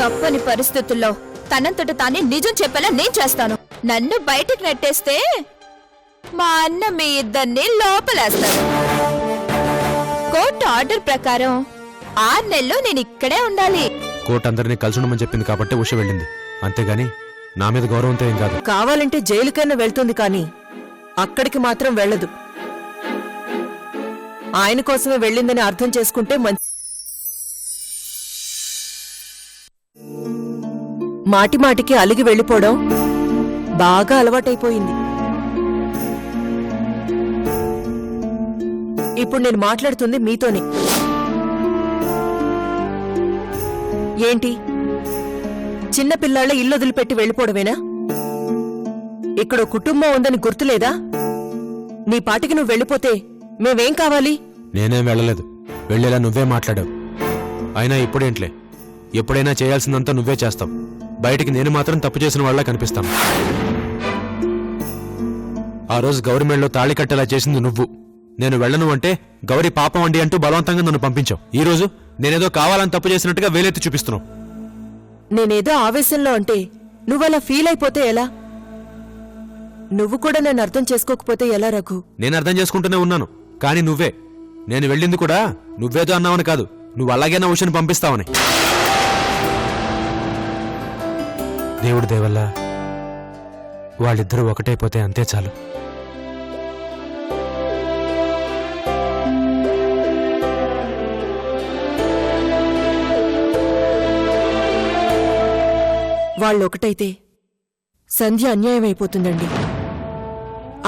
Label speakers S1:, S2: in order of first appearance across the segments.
S1: తప్పని పరిస్థితుల్లో తనంతట తానే నిజం చెప్పేలా నేను చేస్తాను. నన్ను బయటికి నెట్టేస్తే మా అన్న మీ ఇద్దరిని లోపలేస్తాడు. కోర్టు ఆర్డర్ ప్రకారం 6 నెలలు నేను ఇక్కడే ఉండాలి.
S2: కోర్టు అందరినీ కలిసి ఉండమని చెప్పింది కాబట్టి ఉష వెళ్ళింది, అంతేగాని నా మీద గౌరవంతో ఏం కాదు.
S3: కావాలంటే జైలుకైనా వెళ్తుంది కానీ అక్కడికి మాత్రం వెళ్ళదు. ఆయన కోసమే వెళ్ళిందని అర్థం చేసుకుంటే మాటి మాటికి అలిగి వెళ్ళిపోవడం బాగా అలవాటైపోయింది. ఇప్పుడు నేను మాట్లాడుతుంది మీతోనే. ఏంటి, చిన్నపిల్లాళ్ళ ఇల్లు వదిలిపెట్టి వెళ్ళిపోవడమేనా? ఇక్కడ కుటుంబం ఉందని గుర్తులేదా? నీ పాటికి నువ్వు వెళ్ళిపోతే మేమేం కావాలి?
S2: నేనేం వెళ్ళలేదు, వెళ్ళేలా నువ్వే మాట్లాడావు. అయినా ఇప్పుడేంట్లే, ఎప్పుడైనా చేయాల్సిందంతా నువ్వే చేస్తావు. బయటికి నేను మాత్రం తప్పు చేసిన వాళ్ళ కనిపిస్తాను. ఆ రోజు గౌరి మెడలో తాళి కట్టేలా చేసింది నువ్వు. నేను వెళ్ళను అంటే గౌరీ పాపం అండి అంటూ బలవంతంగా నన్ను పంపించావు. ఈ రోజు నేనేదో కావాలని తప్పు చేసినట్టుగా వేలెత్తి చూపిస్తున్నావు.
S3: నేనేదో ఆవేశంలో అంటే నువ్వలా ఫీల్ అయిపోతే ఎలా? నువ్వు కూడా నన్ను అర్థం చేసుకోకపోతే ఎలా రఘు?
S2: నేను అర్థం చేసుకుంటూనే ఉన్నాను, కానీ నువ్వే. నేను వెళ్ళింది కూడా నువ్వేదో అన్నావని కాదు, నువ్వు అలాగే నా ఉషను పంపిస్తావని. దేవుడి దేవల్ల వాళ్ళిద్దరూ ఒకటైపోతే అంతే చాలు.
S3: వాళ్ళొకటైతే సంధ్య అన్యాయం అయిపోతుందండి.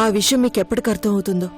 S3: ఆ విషయం మీకెప్పటికి అర్థం అవుతుందో.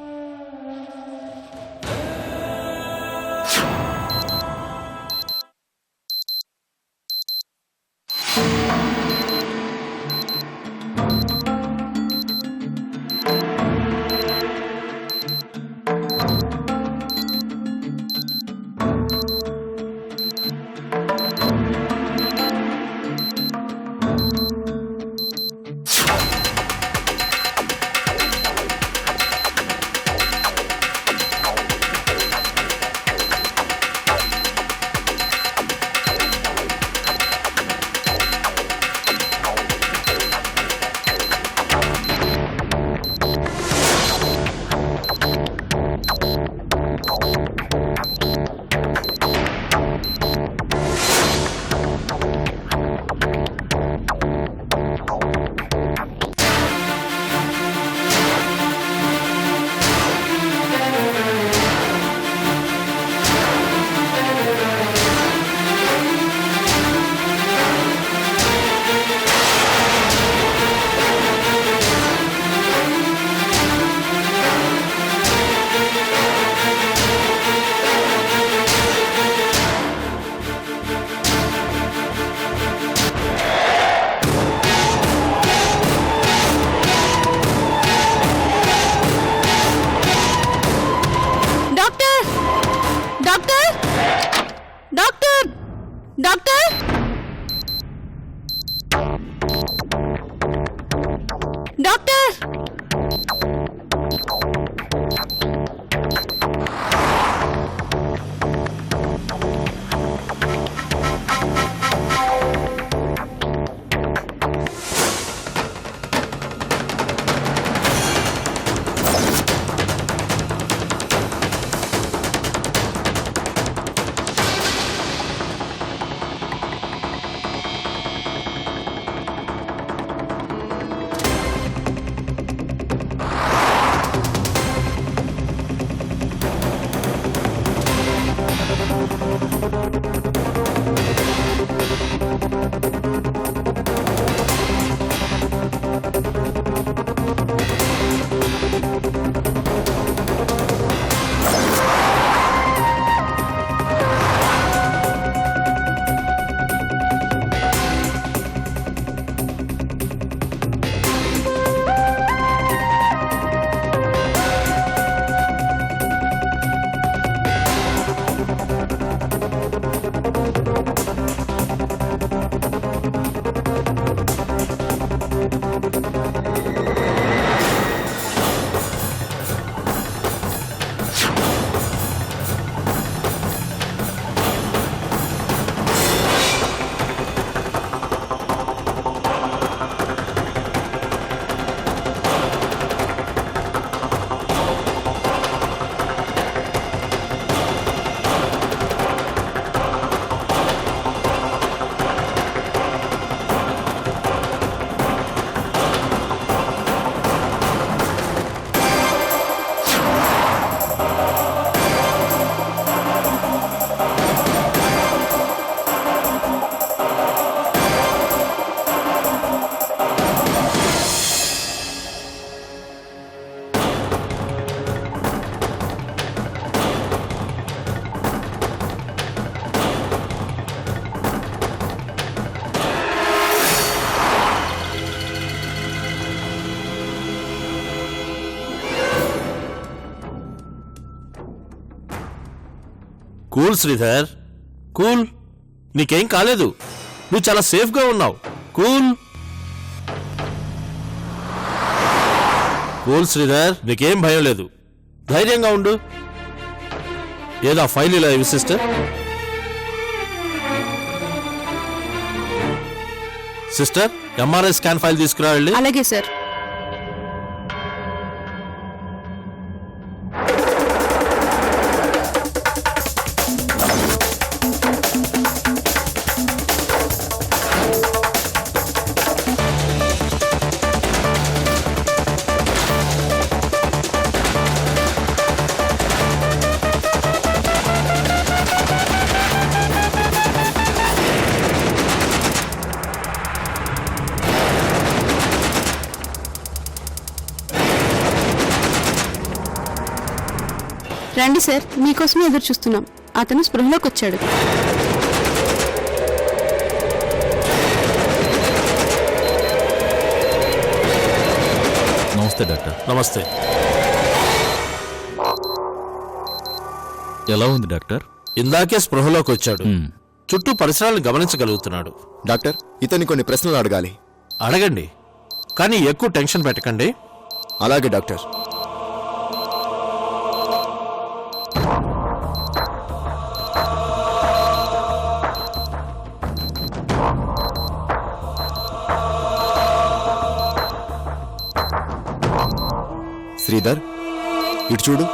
S4: Cool Sridhar, cool. నీకేం కాలేదు, నువ్వు చాలా సేఫ్గా ఉన్నావు. కూల్ కూల్ శ్రీధర్, నీకేం భయం లేదు, ధైర్యంగా ఉండు. ఏదో ఆ ఫైల్ ఇలా ఇవి sister. Sister, MRI scan file తీసుకురా వెళ్ళి.
S1: అలాగే సార్.
S5: రండి సార్, మీకోసమే ఎదురు చూస్తున్నాం. అతను స్పృహలోకి వచ్చాడు.
S6: నమస్తే డాక్టర్.
S4: నమస్తే.
S6: ఎలా ఉంది డాక్టర్?
S4: ఇందాకే స్పృహలోకి వచ్చాడు. చుట్టూ పరిసరాలను గమనించగలుగుతున్నాడు.
S7: డాక్టర్, ఇతన్ని కొన్ని ప్రశ్నలు అడగాలి.
S4: అడగండి, కానీ ఎక్కువ టెన్షన్ పెట్టకండి.
S7: అలాగే డాక్టర్. శ్రీధర్, ఇటు చూడు.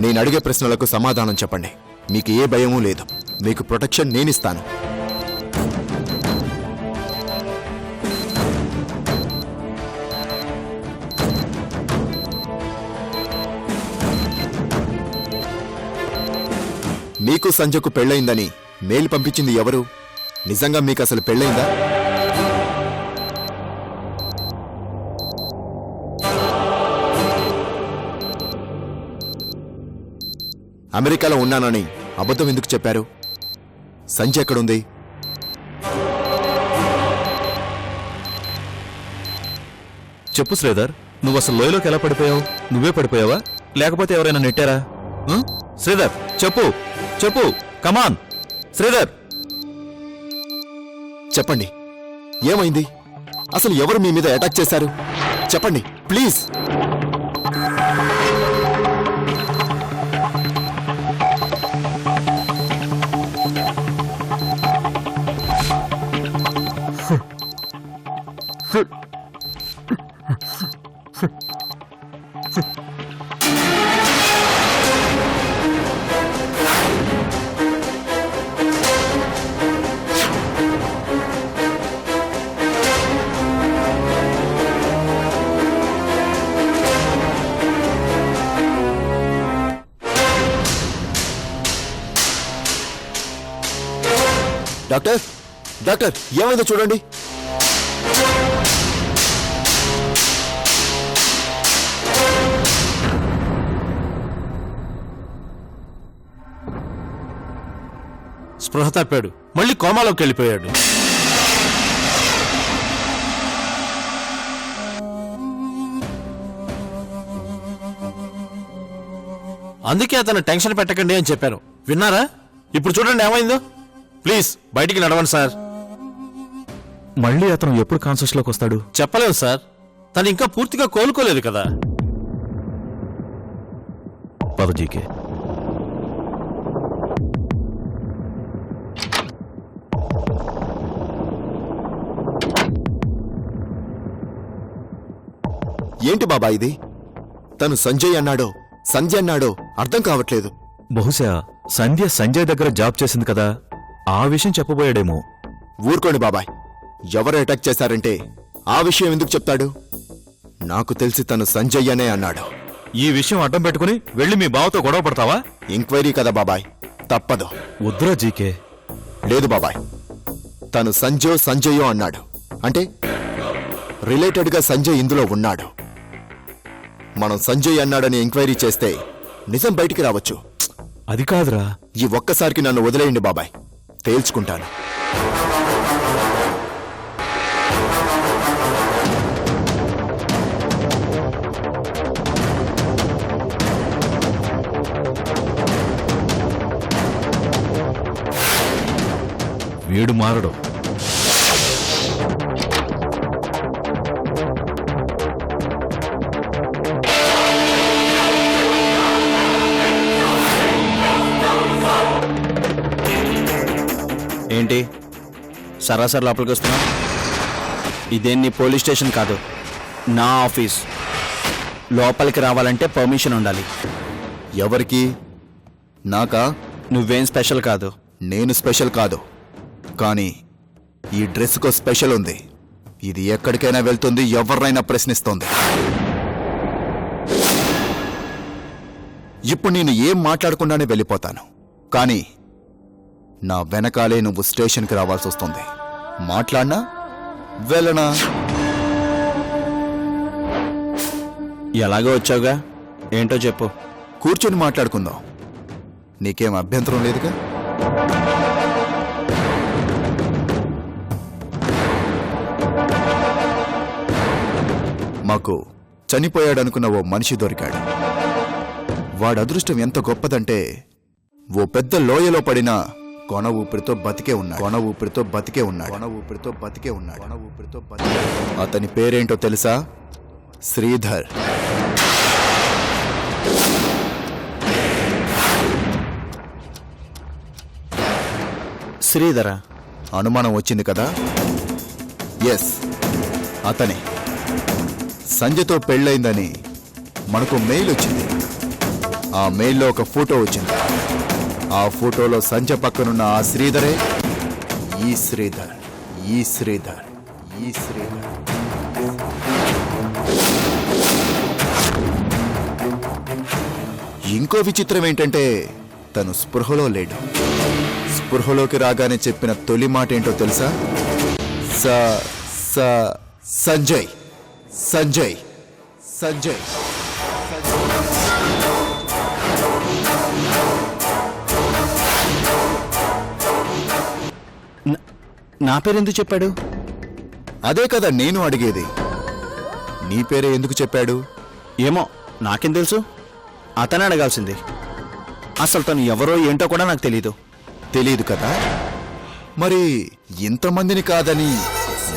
S7: నేను అడిగే ప్రశ్నలకు సమాధానం చెప్పండి. మీకు ఏ భయమూ లేదు. మీకు ప్రొటెక్షన్ నేనిస్తాను. మీకు సంజయ్కు పెళ్ళయిందని మెయిల్ పంపించింది ఎవరు? నిజంగా మీకు అసలు పెళ్ళయిందా? అమెరికాలో ఉన్నానని అబద్ధం ఎందుకు చెప్పారు? సంజయ్ ఎక్కడుంది?
S6: చెప్పు శ్రీధర్, నువ్వు అసలు లోయలోకి ఎలా పడిపోయావు? నువ్వే పడిపోయావా లేకపోతే ఎవరైనా నెట్టారా? శ్రీధర్ చెప్పు, చెప్పు, కమాన్ శ్రీధర్.
S7: చెప్పండి, ఏమైంది? అసలు ఎవరు మీ మీద అటాక్ చేశారు? చెప్పండి ప్లీజ్. డాక్టర్, డాక్టర్, ఏమైందో చూడండి.
S4: స్పృహ తప్పాడు, మళ్ళీ కోమాలోకి వెళ్ళిపోయాడు. అందుకే అతను టెన్షన్ పెట్టకండి అని చెప్పాను, విన్నారా? ఇప్పుడు చూడండి ఏమైందో. ప్లీజ్ బయటికి నడవండి సార్.
S6: మళ్ళీ అతను ఎప్పుడు కాన్షియస్ లోకి వస్తాడు?
S4: చెప్పలేము సార్, తను ఇంకా పూర్తిగా కోలుకోలేదు కదా.
S6: పద జీకే.
S7: ఏంటి బాబా ఇది? తను సంజయ్ అన్నాడో సంజయ్ అన్నాడో అర్థం కావట్లేదు.
S6: బహుశా సంజయ్ దగ్గర జాబ్ చేసింది కదా, ఆ విషయం చెప్పబోయాడేమో.
S7: ఊరుకోండి బాబాయ్, ఎవరు అటాక్ చేశారంటే ఆ విషయం ఎందుకు చెప్తాడు? నాకు తెలిసి తను సంజయ్ అనే అన్నాడు.
S6: ఈ విషయం అడ్డం పెట్టుకుని వెళ్ళి మీ బావతో గొడవ పడతావా?
S7: ఎంక్వైరీ కదా బాబాయ్, తప్పదు.
S6: వద్దురా జీకే.
S7: లేదు బాబాయ్, తను సంజయో అన్నాడు అంటే రిలేటెడ్గా సంజయ్ ఇందులో ఉన్నాడు. మనం సంజయ్ అన్నాడని ఎంక్వైరీ చేస్తే నిజం బయటికి రావచ్చు.
S6: అది కాదురా.
S7: ఈ ఒక్కసారికి నన్ను వదిలేయండి బాబాయ్, తేల్చుకుంటాను.
S6: వీడు మారడు.
S8: ఏంటి సరాసరి లోపలికి వస్తున్నా? ఇదేం నీ పోలీస్ స్టేషన్ కాదు, నా ఆఫీస్. లోపలికి రావాలంటే పర్మిషన్ ఉండాలి.
S7: ఎవరికి? నాకా?
S8: నువ్వేం స్పెషల్ కాదు.
S7: నేను స్పెషల్ కాదు, కానీ ఈ డ్రెస్కో స్పెషల్ ఉంది. ఇది ఎక్కడికైనా వెళ్తుంది, ఎవరినైనా ప్రశ్నిస్తోంది. ఇప్పుడు నేను ఏం మాట్లాడకుండానే వెళ్ళిపోతాను, కానీ నా వెనకాలే నువ్వు స్టేషన్కి రావాల్సి వస్తుంది. మాట్లాడినా వెళ్ళనా?
S8: ఎలాగో వచ్చావుగా, ఏంటో చెప్పు.
S7: కూర్చొని మాట్లాడుకుందాం. నీకేం అభ్యంతరం లేదుగా? మాకు చనిపోయాడనుకున్న ఓ మనిషి దొరికాడు. వాడి అదృష్టం ఎంత గొప్పదంటే ఓ పెద్ద లోయలో పడిన కొన ఊపిరితో బతికే ఉన్నాడు. అతని పేరేంటో తెలుసా? శ్రీధర్.
S8: శ్రీధర?
S7: అనుమానం వచ్చింది కదా? ఎస్, అతనే. సంజయ్తో పెళ్ళైందని మనకు మెయిల్ వచ్చింది. ఆ మెయిల్లో ఒక ఫోటో వచ్చింది. ఆ ఫోటోలో సంజయ్ పక్కనున్న ఆ శ్రీధరే ఈ శ్రీధర్. ఇంకో విచిత్రం ఏంటంటే తను స్పృహలో లేడు. స్పృహలోకి రాగానే చెప్పిన తొలి మాట ఏంటో తెలుసా? సంజయ్.
S8: నా పేరెందుకు చెప్పాడు?
S7: అదే కదా నేను అడిగేది. నీ పేరే ఎందుకు చెప్పాడు?
S8: ఏమో, నాకేం తెలుసు. అతనే అడగాల్సింది. అసలు తను ఎవరో ఏంటో కూడా నాకు
S7: తెలీదు కదా? మరి ఇంతమందిని కాదని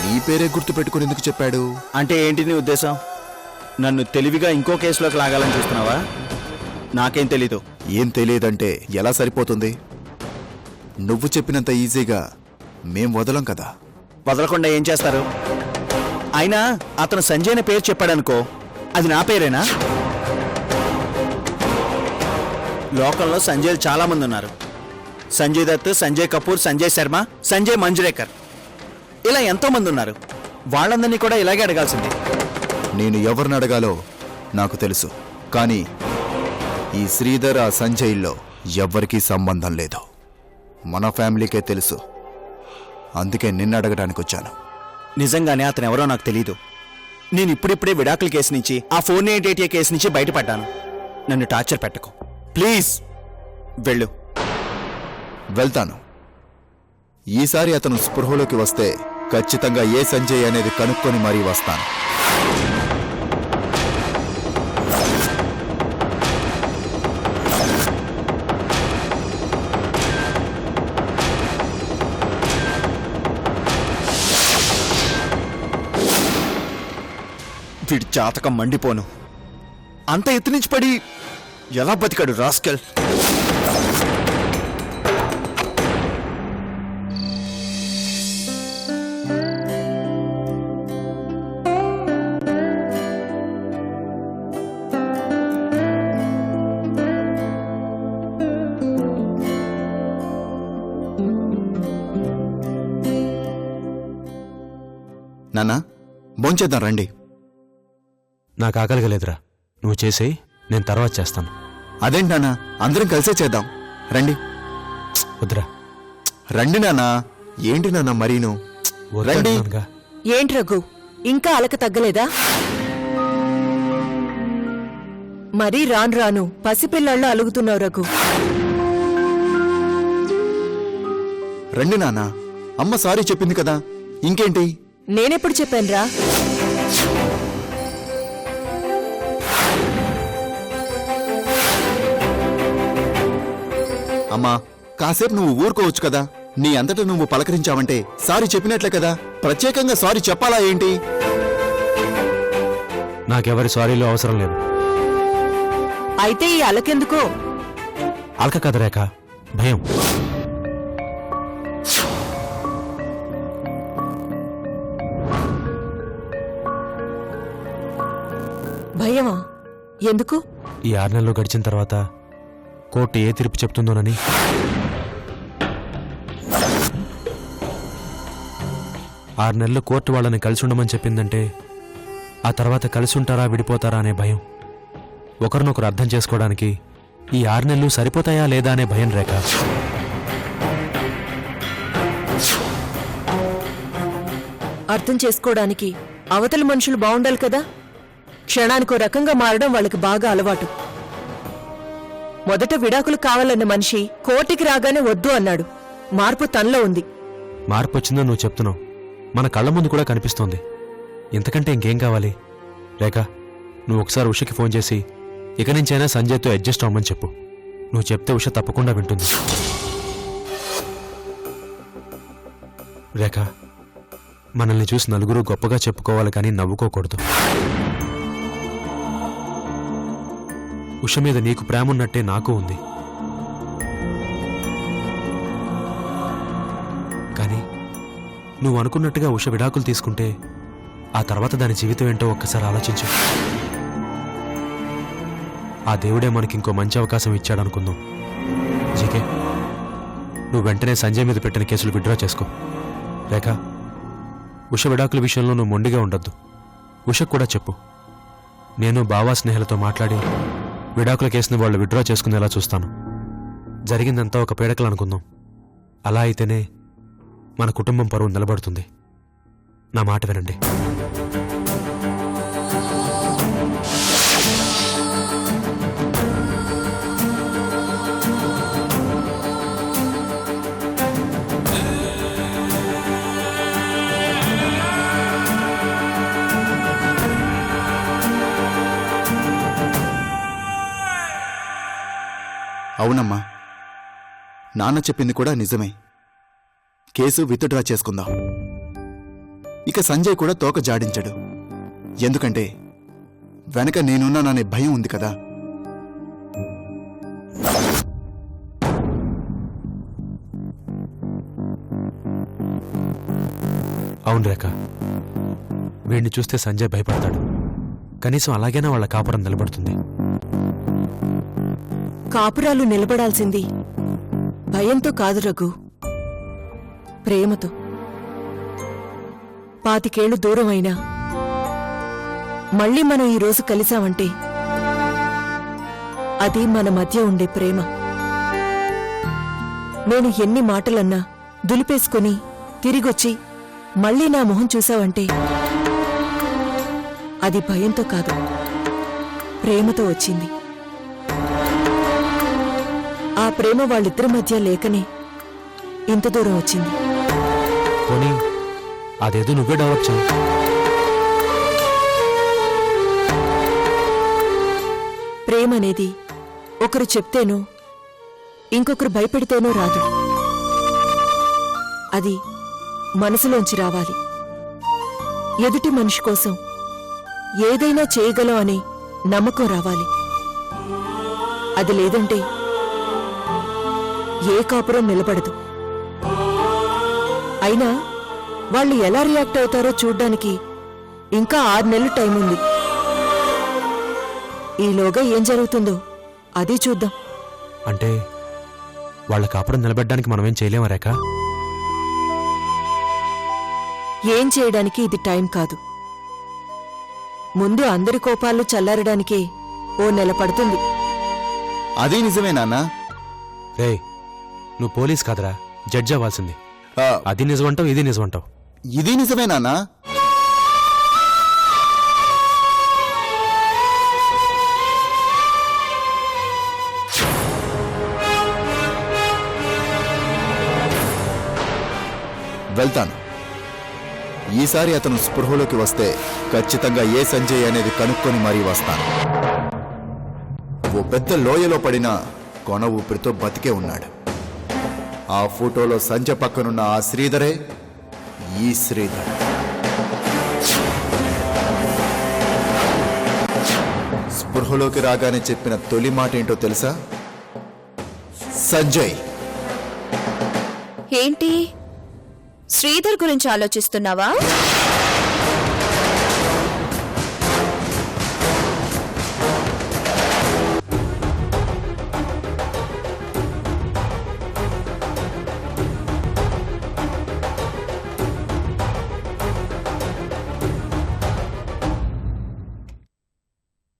S7: నీ పేరే గుర్తు పెట్టుకుని ఎందుకు చెప్పాడు?
S8: అంటే ఏంటి నీ ఉద్దేశం? నన్ను తెలివిగా ఇంకో కేసులోకి లాగాలని చూస్తున్నావా? నాకేం తెలీదు.
S7: ఏం తెలియదంటే ఎలా సరిపోతుంది? నువ్వు చెప్పినంత ఈజీగా మేం వదలం కదా.
S8: వదలకుండా ఏం చేస్తారు? అయినా అతను సంజయ్ అనే పేరు చెప్పాడనుకో, అది నా పేరేనా? లోకంలో సంజయ్లు చాలా మంది ఉన్నారు. సంజయ్ దత్, సంజయ్ కపూర్, సంజయ్ శర్మ, సంజయ్ మంజ్రేకర్, ఇలా ఎంతో మంది ఉన్నారు. వాళ్ళందరినీ కూడా ఇలాగే అడగాల్సింది.
S7: నేను ఎవరిని అడగాలో నాకు తెలుసు, కానీ ఈ శ్రీధర్, ఆ సంజయ్లో ఎవ్వరికీ సంబంధం లేదు. మన ఫ్యామిలీకే తెలుసు. అందుకే నిన్ను అడగడానికి వచ్చాను.
S8: నిజంగానే అతను ఎవరో నాకు తెలీదు. నేను ఇప్పుడిప్పుడే విడాకుల కేసు నుంచి, ఆ 488 కేసు నుంచి బయటపడ్డాను. నన్ను టార్చర్ పెట్టకు ప్లీజ్. వెళ్ళు.
S7: వెళ్తాను. ఈసారి అతను స్పృహలోకి వస్తే ఖచ్చితంగా ఏ సంజయ్ అనేది కనుక్కొని మరీ వస్తాను.
S8: వీడి జాతకం మండిపోను. అంత ఎత్తు నుంచి పడి ఎలా బతికాడు రాస్కెల్.
S7: నాన్నా, భోంచేద్దాం రండి.
S2: నాకు ఆకలిగలేదురా. నువ్వు చేసేయి, నేను తర్వాత చేస్తాను.
S7: అదేంటి నాన్నా, అందరం కలిసే చేద్దాం. రండి.
S2: వద్దురా.
S7: రండి నాన్నా. ఏంటి నాన్నా మరీను? రండి.
S2: వద్దంటున్నానుగా.
S3: ఏంటి రఘు, ఇంకా అలక తగ్గలేదా? మరీ రాను పసిపిల్లాళ్ళు అలుగుతున్నావు రఘు.
S7: రండి నాన్నా. అమ్మ సారీ చెప్పింది కదా, ఇంకేంటి?
S3: నేనెప్పుడు చెప్పానురా?
S7: అమ్మా, కాసేపు నువ్వు ఊరుకోవచ్చు కదా. నీ అంతటా నువ్వు పలకరించావంటే సారీ చెప్పినట్లే కదా, ప్రత్యేకంగా సారీ చెప్పాలా ఏంటి?
S2: నాకెవరి సారీలు అవసరం లేదు.
S3: అయితే ఈ అలకెందుకో?
S2: అలక కథ రేఖ, భయం.
S3: భయమా? ఎందుకు?
S2: ఈ 6 నెలలు గడిచిన తర్వాత కోర్టు ఏ తీర్పు చెప్తుందోనని. ఆరు నెలలు కోర్టు వాళ్ళని కలిసి ఉండమని చెప్పిందంటే ఆ తర్వాత కలిసి ఉంటారా విడిపోతారా అనే భయం. ఒకరినొకరు అర్థం చేసుకోవడానికి ఈ 6 నెలలు సరిపోతాయా లేదా అనే భయం రేఖ.
S3: అర్థం చేసుకోవడానికి అవతల మనుషులు బాగుండాలి కదా. క్షణానికో రకంగా మారడం వాళ్ళకి బాగా అలవాటు. మొదట విడాకులు కావాలన్న మనిషి కోర్టుకి రాగానే వద్దు అన్నాడు. మార్పు తనలో ఉంది.
S2: మార్పు వచ్చిందో నువ్వు చెప్తున్నావు, మన కళ్ళ ముందు కూడా కనిపిస్తోంది. ఇంతకంటే ఇంకేం కావాలి? రేఖ, నువ్వు ఒకసారి ఉషకి ఫోన్ చేసి ఇక నుంచైనా సంజయ్తో అడ్జస్ట్ అవ్వమని చెప్పు. నువ్వు చెప్తే ఉష తప్పకుండా వింటుంది. రేఖ, మనల్ని చూసి నలుగురు గొప్పగా చెప్పుకోవాలి కానీ నవ్వుకోకూడదు. ఉష మీద నీకు ప్రేమ ఉన్నట్టే నాకు ఉంది. కానీ నువ్వు అనుకున్నట్టుగా ఉష విడాకులు తీసుకుంటే ఆ తర్వాత దాని జీవితం ఏంటో ఒక్కసారి ఆలోచించు. ఆ దేవుడే మనకి ఇంకో మంచి అవకాశం ఇచ్చాడనుకుందాం. జీకే, నువ్వు వెంటనే సంజయ్ మీద పెట్టిన కేసులు విత్డ్రా చేసుకో. రేఖ, ఉష విడాకుల విషయంలో నువ్వు మొండిగా ఉండొద్దు. ఉషకు కూడా చెప్పు. నేను బావా స్నేహితులతో మాట్లాడి విడాకుల కేసుని వాళ్ళు విత్డ్రా చేసుకునేలా చూస్తాను. జరిగిందంతా ఒక పీడకలు అనుకుందాం. అలా అయితేనే మన కుటుంబం పరువు నిలబడుతుంది. నా మాట వినండి.
S7: అవునమ్మా, నాన్న చెప్పింది కూడా నిజమే. కేసు విత్డ్రా చేసుకుందాం. ఇక సంజయ్ కూడా తోక జాడించాడు. ఎందుకంటే వెనక నేనున్నాననే భయం ఉంది కదా.
S2: అవును రేఖ, వీడిని చూస్తే సంజయ్ భయపడతాడు. కనీసం అలాగైనా వాళ్ళ కాపురం నిలబడుతుంది.
S3: కాపురాలు నిలబడాల్సింది భయంతో కాదు రఘు, ప్రేమతో. 25 ఏళ్లు దూరం అయినా మళ్ళీ మనం ఈరోజు కలిసామంటే అది మన మధ్య ఉండే ప్రేమ. నేను ఎన్ని మాటలన్నా దులిపేసుకుని తిరిగొచ్చి మళ్ళీ నా మొహం చూసావంటే అది భయంతో కాదు, ప్రేమతో వచ్చింది. ఆ ప్రేమ వాళ్ళిద్దరి మధ్య లేకనే ఇంత దూరం వచ్చింది.
S2: పోనీ అదేదో నువ్వే డెవలప్ చేయి.
S3: ప్రేమ అనేది ఒకరు చెప్తేనో ఇంకొకరు భయపెడితేనో రాదు. అది మనసులోంచి రావాలి. ఎదుటి మనిషి కోసం ఏదైనా చేయగలం అనే నమ్మకం రావాలి. అది లేదంటే ఏ కాపురం నిలబడదు. అయినా వాళ్ళు ఎలా రియాక్ట్ అవుతారో చూడ్డానికి ఇంకా 6 నెలలు టైం ఉంది. ఈలోగా ఏం జరుగుతుందో అది చూద్దాం.
S2: అంటే వాళ్ళ కాపురం నిలబెట్టడానికి మనమేం చేయలేమా రేఖ?
S3: ఏం చేయడానికి ఇది టైం కాదు. ముందు అందరి కోపాలు చల్లారడానికే 1 నెల పడుతుంది.
S7: అదే నిజమే నాన్నా.
S2: రే, నువ్వు పోలీస్ కాదురా, జడ్జి అవ్వాల్సింది.
S7: ఆ,
S2: అది నిజమంటావు, ఇది నిజమంటావు.
S7: ఇది నిజమే నాన్నా. వెళ్తాను. ఈసారి అతను స్పృహలోకి వస్తే ఖచ్చితంగా ఏ సంజయ్ అనేది కనుక్కొని మరీ వస్తాను. ఓ పెద్ద లోయలో పడిన కొన ఊపిరితో బతికే ఉన్నాడు. ఆ ఫోటోలో సంజయ్ పక్కనున్న ఆ శ్రీధరే ఈ శ్రీధర్. స్పృహలోకి రాగానే చెప్పిన తొలి మాట ఏంటో తెలుసా? సంజయ్.
S1: ఏంటి శ్రీధర్ గురించి ఆలోచిస్తున్నావా?